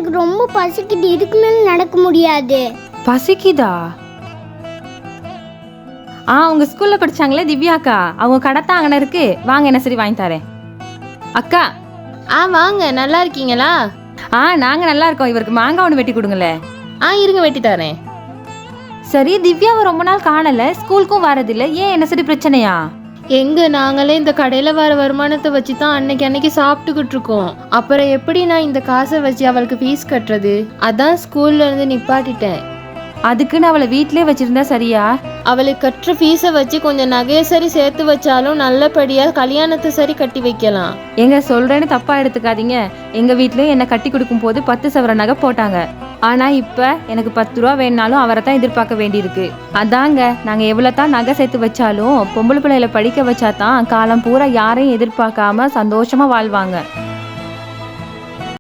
எனக்கு ரொம்ப பசிக்குது, இதுக்கு மேல நடக்க முடியாது. பசிக்குதா? உங்க ஸ்கூல்ல படிச்சாங்களே திவ்யாக்கா, அவங்க கடை தான் அங்கே இருக்கு. வாங்க, என்ன சரி வாங்கி தரேன். அக்கா. வாங்க, நல்லா இருக்கீங்களா? நாங்க நல்லா இருக்கோம். இவருக்கு மாங்காய் ஒன்று வெட்டி கொடுங்களே. இருங்க, வெட்டி தரேன். சரி, திவ்யாவை ரொம்ப நாள் காணல, ஸ்கூலுக்கும் வரதில்லை, ஏன் என்ன சரி பிரச்சனையா? நாங்களே இந்த கடையில வர வருமானத்தை வச்சு தான் அன்னைக்கு சாப்பிட்டுக்கிட்டு இருக்கோம். அப்புறம் எப்படி நான் இந்த காசை வச்சு அவளுக்கு ஃபீஸ் கட்டுறது? அதான் ஸ்கூல்ல இருந்து நிப்பாட்டிட்டேன். அதுக்குன்னு அவளை வீட்டிலே வச்சிருந்தா சரியா? அவளுக்கு கட்டுற ஃபீஸை வச்சு கொஞ்சம் நகையை சரி சேர்த்து வச்சாலும் நல்லபடியா கல்யாணத்தை சரி கட்டி வைக்கலாம். எங்க சொல்றேன்னு தப்பா எடுத்துக்காதீங்க. எங்க வீட்லயும் என்ன கட்டி கொடுக்கும் போது 10 சவர நகை போட்டாங்க. ஆனா இப்ப எனக்கு 10 ரூபா வேணாலும் அவரை தான் எதிர்பார்க்க வேண்டியிருக்கு. அதாங்க, நாங்க எவ்வளவு தான் நகை சேர்த்து வச்சாலும் பொம்பளை பிள்ளைகளை படிக்க வச்சாதான் காலம் பூரா யாரையும் எதிர்பார்க்காம சந்தோஷமா வாழ்வாங்க.